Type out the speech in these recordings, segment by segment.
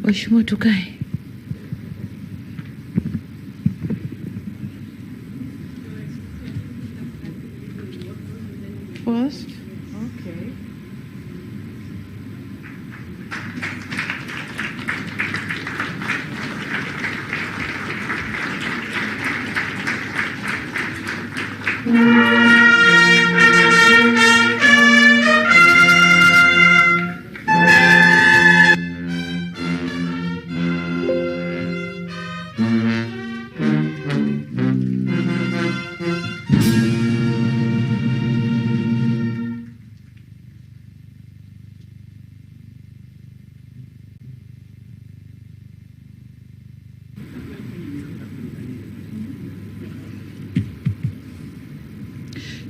Mheshimiwa, tukae. First. Okay.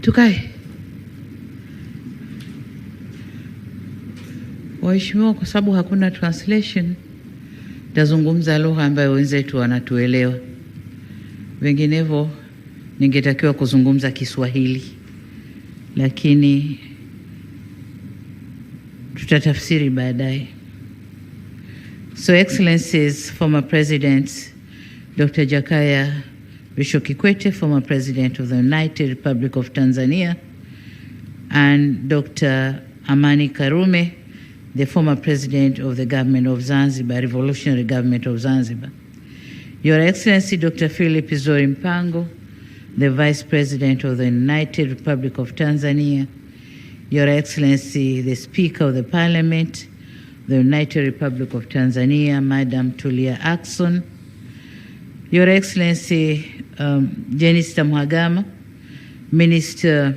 Tukae. Waheshimiwa, kwa sababu hakuna translation, tazungumza lugha ambayo wenzetu wanatuelewa. Vinginevyo ningetakiwa kuzungumza Kiswahili, lakini tutatafsiri baadaye. So Excellencies, former President Dr. Jakaya Mrisho Kikwete, former President of the United Republic of Tanzania, and Dr. Amani Karume, the former President of the Government of Zanzibar, Revolutionary Government of Zanzibar. Your Excellency Dr. Philip Isdor Mpango, the Vice President of the United Republic of Tanzania, Your Excellency the Speaker of the Parliament, the United Republic of Tanzania, Madam Tulia Ackson, Your Excellency Jenista Mhagama, Minister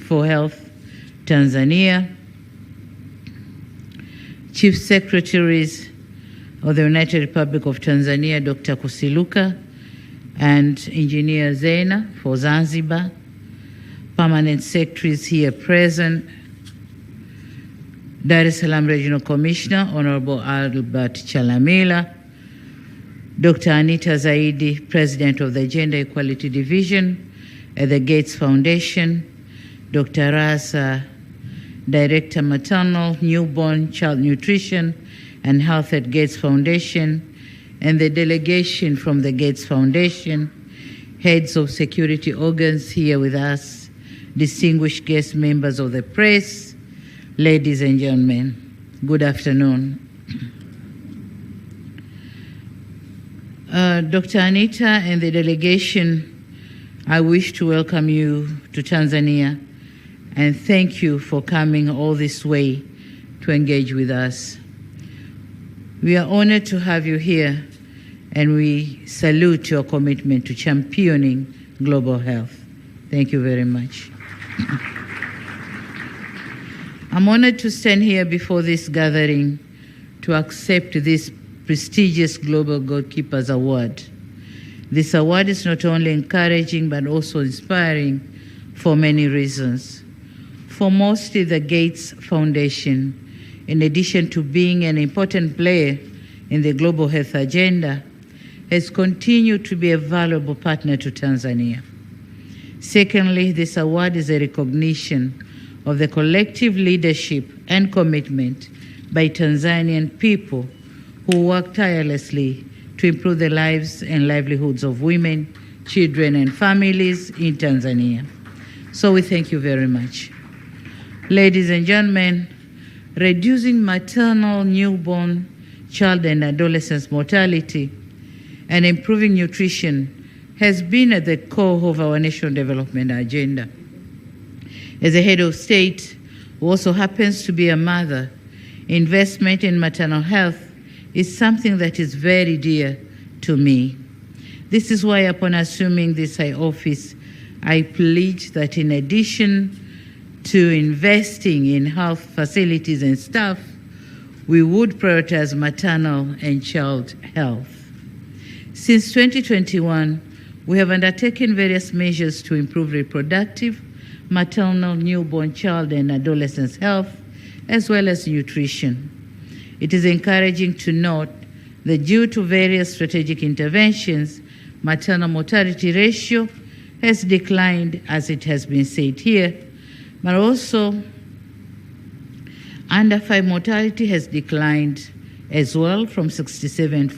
for Health, Tanzania, Chief Secretaries of the United Republic of Tanzania, Dr. Kusiluka, and Engineer Zena for Zanzibar, Permanent Secretaries here present, Dar es Salaam Regional Commissioner, Honorable Albert Chalamila, Dr. Anita Zaidi, President of the Gender Equality Division at the Gates Foundation, Dr. Rasa, Director Maternal, Newborn, Child Nutrition and Health at Gates Foundation, and the delegation from the Gates Foundation, heads of security organs here with us, distinguished guest members of the press, ladies and gentlemen, good afternoon. Dr. Anita and the delegation, I wish to welcome you to Tanzania and thank you for coming all this way to engage with us. We are honored to have you here and we salute your commitment to championing global health. Thank you very much. I'm honored to stand here before this gathering to accept this prestigious Global Goalkeepers Award. This award is not only encouraging but also inspiring for many reasons. Foremost, the Gates Foundation, in addition to being an important player in the global health agenda, has continued to be a valuable partner to Tanzania. Secondly, this award is a recognition of the collective leadership and commitment by Tanzanian people who work tirelessly to improve the lives and livelihoods of women, children, and families in Tanzania. So we thank you very much. Ladies and gentlemen, reducing maternal, newborn, child, and adolescent mortality and improving nutrition has been at the core of our national development agenda. As a head of state who also happens to be a mother, investment in maternal health is something that is very dear to me. This is why upon assuming this high office, I pledge that in addition to investing in health facilities and staff, we would prioritize maternal and child health. Since 2021, we have undertaken various measures to improve reproductive, maternal, newborn, child, and adolescent health, as well as nutrition. It is encouraging to note that due to various strategic interventions, maternal mortality ratio has declined, as it has been said here, but also under 5 mortality has declined as well, from 67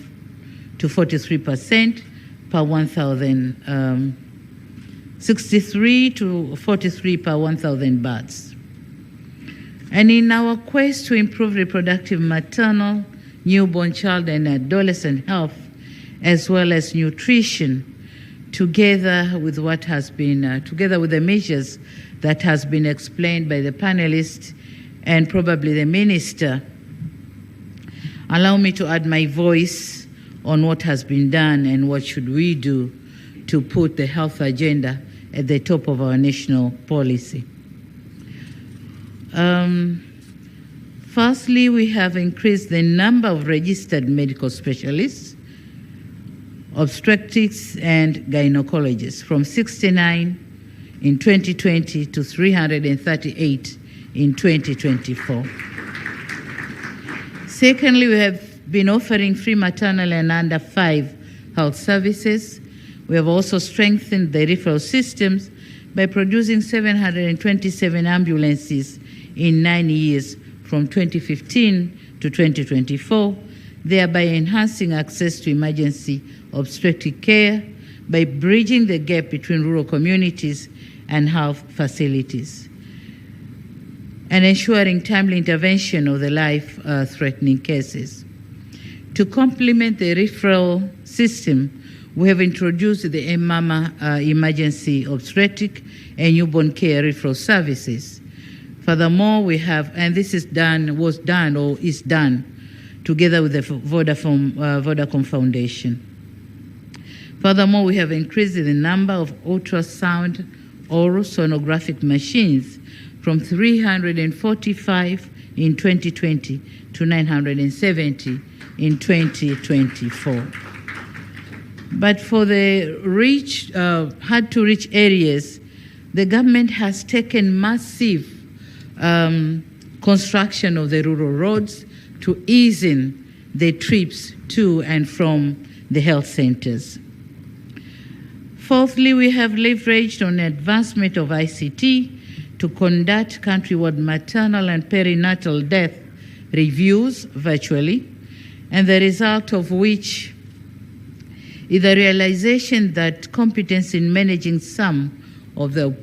to 43% per 1,000, 63 to 43 per 1,000 births. And in our quest to improve reproductive, maternal, newborn, child, and adolescent health, as well as nutrition, together with what has been, together with the measures that has been explained by the panelists and probably the minister, allow me to add my voice on what has been done and what should we do to put the health agenda at the top of our national policy. Firstly, we have increased the number of registered medical specialists, obstetrics and gynecologists from 69 in 2020 to 338 in 2024. Secondly, we have been offering free maternal and under 5 health services. We have also strengthened the referral systems by producing 727 ambulances in 9 years from 2015 to 2024, thereby enhancing access to emergency obstetric care by bridging the gap between rural communities and health facilities, and ensuring timely intervention of the life-threatening cases. To complement the referral system, we have introduced the Mama emergency obstetric and newborn care referral services. Furthermore, we have, and this is done together with the Vodacom Foundation. Furthermore, we have increased the number of ultrasound oral sonographic machines from 345 in 2020 to 970 in 2024. But for the hard-to-reach areas, the government has taken massive construction of the rural roads to ease in the trips to and from the health centers. Fourthly, we have leveraged on advancement of ICT to conduct countrywide maternal and perinatal death reviews virtually, and the result of which is the realization that competence in managing some of the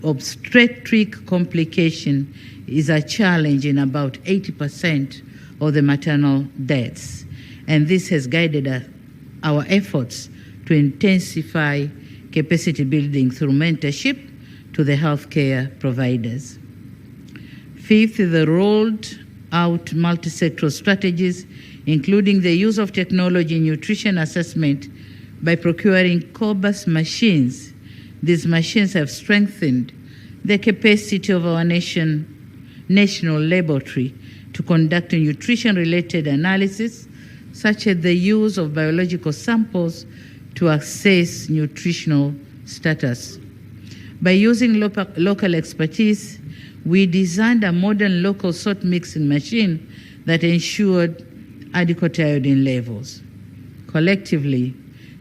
obstetric complication is a challenge in about 80% of the maternal deaths. And this has guided our efforts to intensify capacity building through mentorship to the healthcare providers. Fifth, the rolled out multi-sectoral strategies, including the use of technology in nutrition assessment by procuring cobas machines. These machines have strengthened the capacity of our national laboratory to conduct a nutrition-related analysis, such as the use of biological samples to assess nutritional status. By using local expertise, we designed a modern local salt mixing machine that ensured adequate iodine levels. Collectively,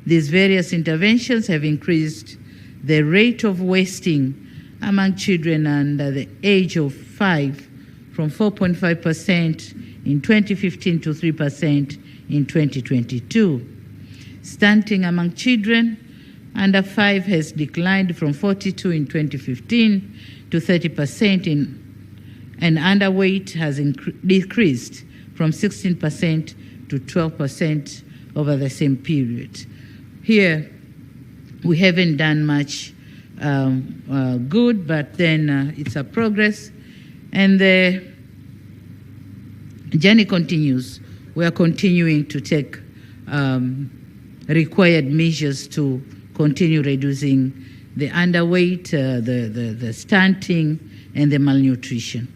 these various interventions have increased the rate of wasting among children under the age of 5 from 4.5% in 2015 to 3% in 2022. Stunting among children under 5 has declined from 42 in 2015 to 30% and underweight has decreased from 16% to 12% over the same period. Here, we haven't done much good, but then it's a progress, and the journey continues. We are continuing to take required measures to continue reducing the underweight, the stunting, and the malnutrition.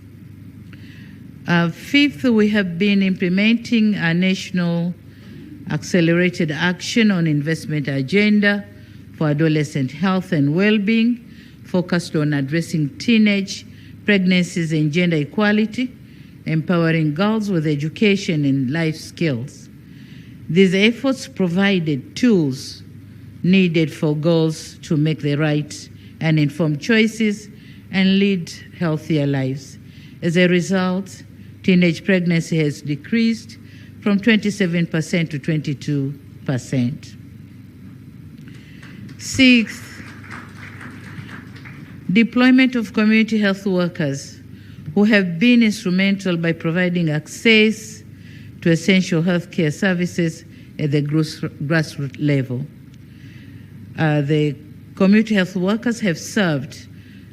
Fifth, we have been implementing a national accelerated action on investment agenda for adolescent health and well-being, focused on addressing teenage pregnancies and gender equality, empowering girls with education and life skills. These efforts provided tools needed for girls to make the right and informed choices and lead healthier lives. As a result, teenage pregnancy has decreased from 27% to 22%. Sixth, deployment of community health workers who have been instrumental by providing access to essential healthcare services at the grassroots level. The community health workers have served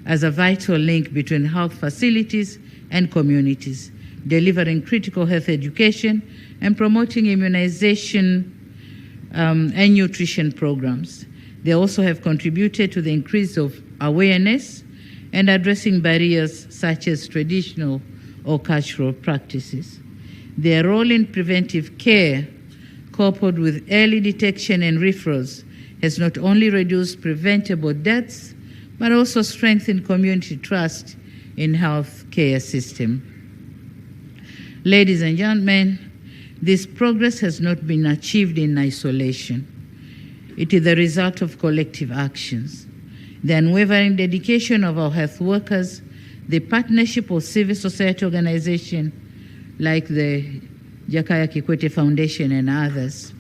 as a vital link between health facilities and communities, delivering critical health education and promoting immunization and nutrition programs. They also have contributed to the increase of awareness and addressing barriers such as traditional or cultural practices. Their role in preventive care, coupled with early detection and referrals, has not only reduced preventable deaths, but also strengthened community trust in health care system. Ladies and gentlemen, this progress has not been achieved in isolation. It is the result of collective actions. The unwavering dedication of our health workers, the partnership of civil society organizations like the Jakaya Kikwete Foundation and others,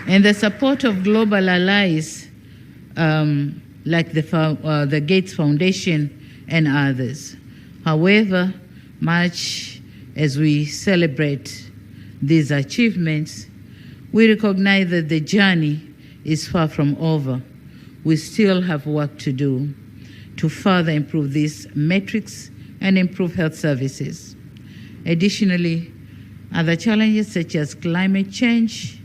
and the support of global allies like the Gates Foundation and others. However, much as we celebrate these achievements, we recognize that the journey is far from over. We still have work to do to further improve these metrics and improve health services. Additionally, other challenges such as climate change,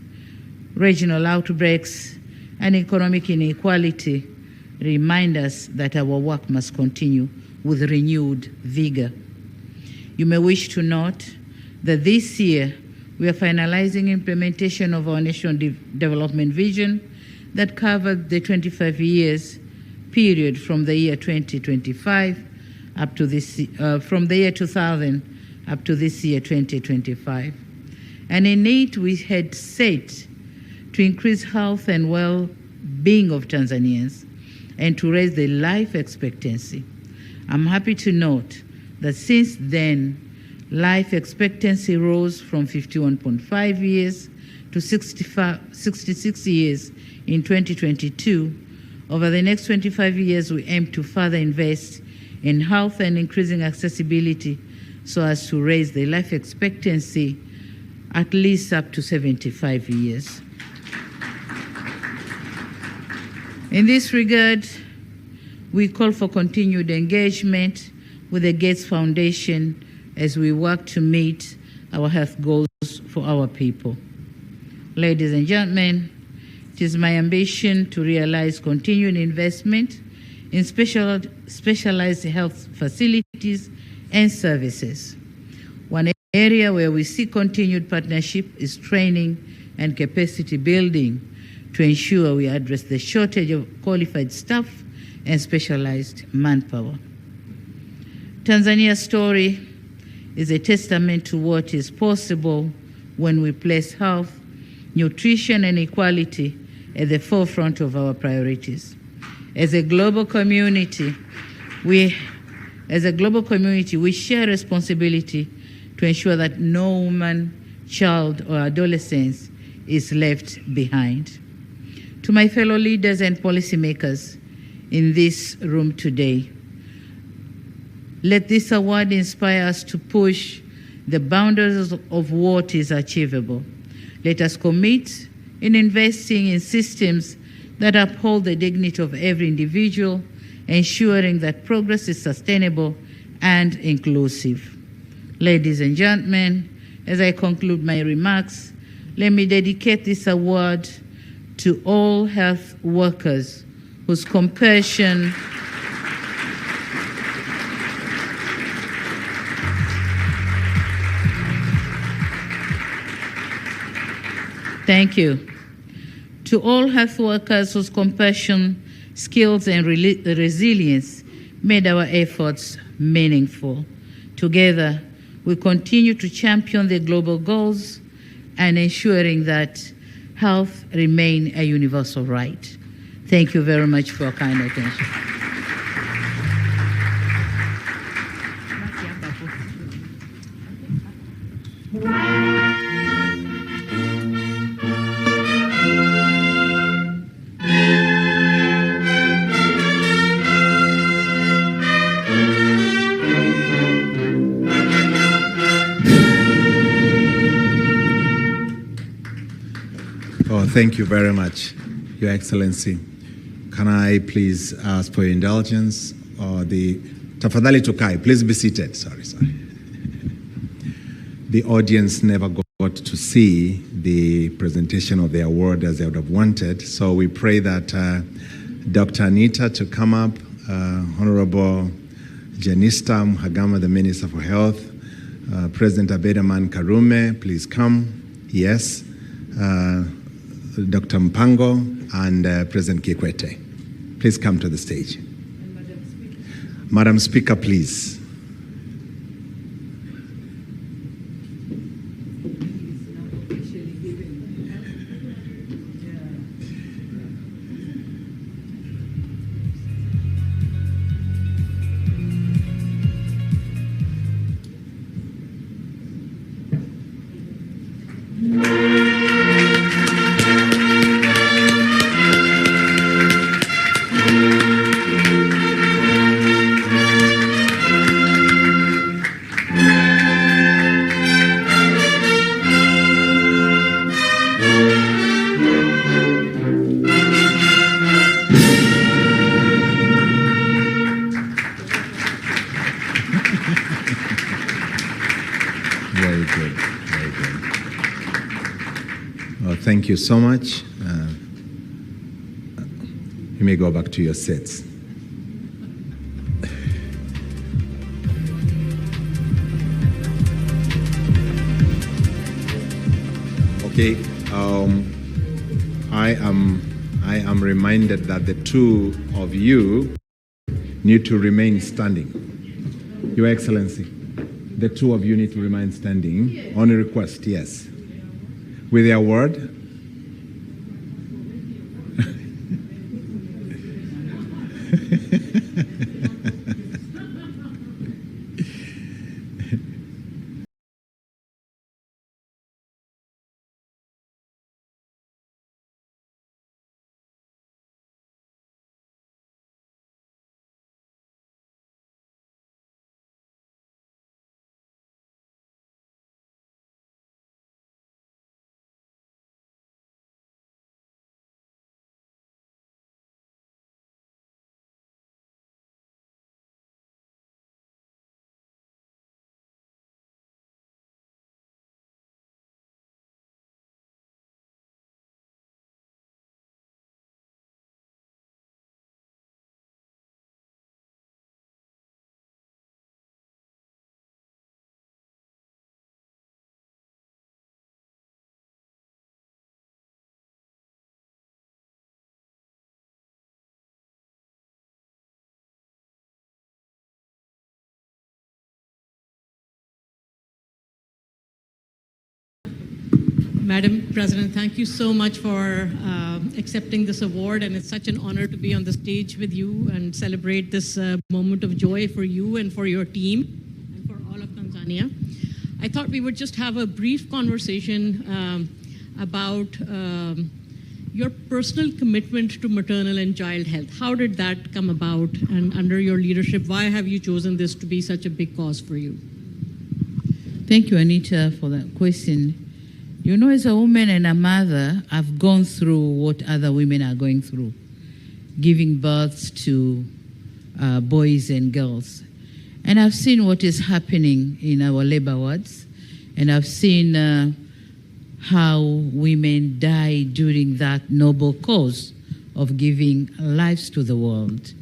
regional outbreaks, and economic inequality remind us that our work must continue with renewed vigor. You may wish to note that this year we are finalizing implementation of our national development vision that covered the 25 years period from the year 2025 up to this, from the year 2000 up to this year 2025. And in it, we had set to increase health and well-being of Tanzanians and to raise the life expectancy. I'm happy to note that since then, life expectancy rose from 51.5 years to 66 years in 2022. Over the next 25 years, we aim to further invest in health and increasing accessibility so as to raise the life expectancy at least up to 75 years. In this regard, we call for continued engagement with the Gates Foundation as we work to meet our health goals for our people. Ladies and gentlemen, it is my ambition to realize continued investment in specialized health facilities and services. One area where we see continued partnership is training and capacity building to ensure we address the shortage of qualified staff and specialized manpower. Tanzania's story is a testament to what is possible when we place health, nutrition, and equality at the forefront of our priorities. As a global community, we share responsibility to ensure that no woman, child, or adolescent is left behind. To my fellow leaders and policymakers in this room today, let this award inspire us to push the boundaries of what is achievable. Let us commit in investing in systems that uphold the dignity of every individual, ensuring that progress is sustainable and inclusive. Ladies and gentlemen, as I conclude my remarks, let me dedicate this award to all health workers whose compassion Thank you. To all health workers whose compassion, skills, and resilience made our efforts meaningful. Together, we continue to champion the global goals and ensuring that health remain a universal right. Thank you very much for your kind attention. Thank you very much, Your Excellency. Can I please ask for your indulgence? Tafadhali tukai, please be seated. Sorry. The audience never got to see the presentation of the award as they would have wanted, so we pray that Dr. Anita to come up, Honorable Janista Mhagama, the Minister for Health, President Abedaman Karume, please come. Yes. Dr. Mpango and President Kikwete. Please come to the stage. Madam Speaker, please. Thank you so much. You may go back to your seats. Okay. I am reminded that the two of you need to remain standing. Your Excellency, the two of you need to remain standing on a request, yes. With your word. Madam President, thank you so much for accepting this award, and it's such an honor to be on the stage with you and celebrate this moment of joy for you and for your team and for all of Tanzania. I thought we would just have a brief conversation about your personal commitment to maternal and child health. How did that come about, and under your leadership, why have you chosen this to be such a big cause for you? Thank you, Anita, for that question. You know, as a woman and a mother, I've gone through what other women are going through, giving birth to boys and girls. And I've seen what is happening in our labor wards, and I've seen how women die during that noble cause of giving lives to the world.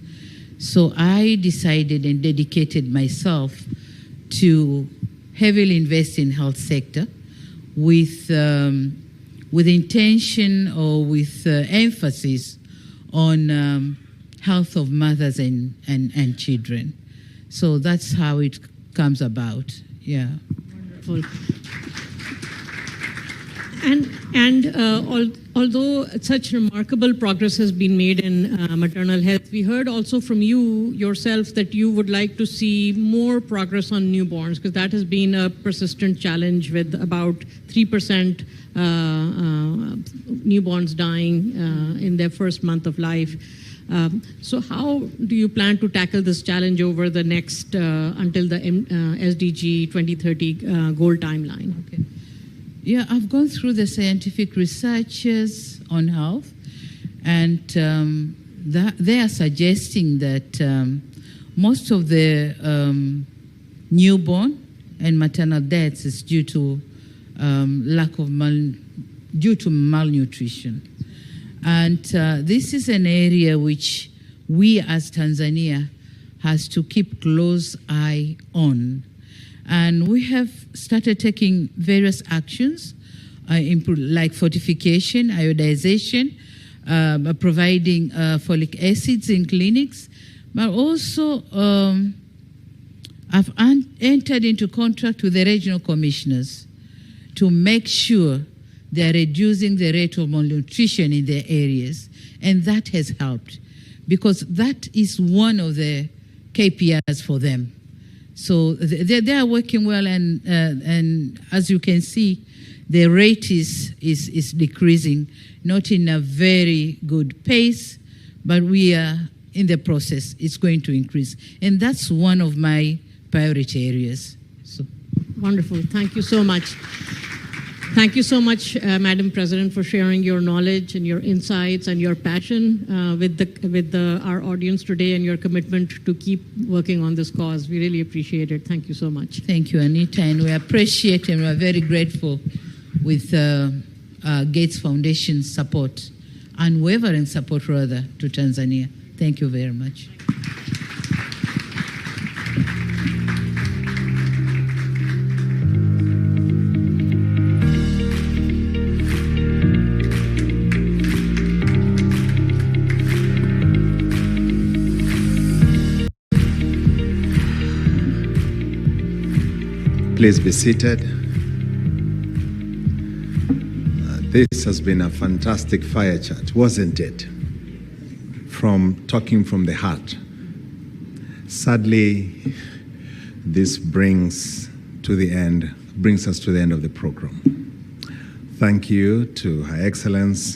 So I decided and dedicated myself to heavily invest in health sector with intention or with emphasis on health of mothers and children. So that's how it comes about, yeah. Wonderful. And although such remarkable progress has been made in maternal health, we heard also from you yourself that you would like to see more progress on newborns, because that has been a persistent challenge with about 3% newborns dying in their first month of life. So how do you plan to tackle this challenge over the next, until the SDG 2030 goal timeline? Okay. Yeah, I've gone through the scientific researches on health, and they are suggesting that most of the newborn and maternal deaths is due to due to malnutrition. And this is an area which we as Tanzania has to keep close eye on. And we have started taking various actions, like fortification, iodization, providing folic acids in clinics, but also I've entered into contract with the regional commissioners to make sure they are reducing the rate of malnutrition in their areas. And that has helped, because that is one of the KPIs for them. So they are working well, and as you can see, the rate is decreasing, not in a very good pace, but we are in the process. It's going to increase. And that's one of my priority areas. So. Wonderful. Thank you so much. Thank you so much, Madam President, for sharing your knowledge and your insights and your passion with our audience today, and your commitment to keep working on this cause. We really appreciate it. Thank you so much. Thank you, Anita, and we appreciate and we are very grateful with Gates Foundation's support, unwavering support rather, to Tanzania. Thank you very much. Please be seated. This has been a fantastic fire chat, wasn't it? From talking from the heart. Sadly, this brings us to the end of the program. Thank you to Her Excellency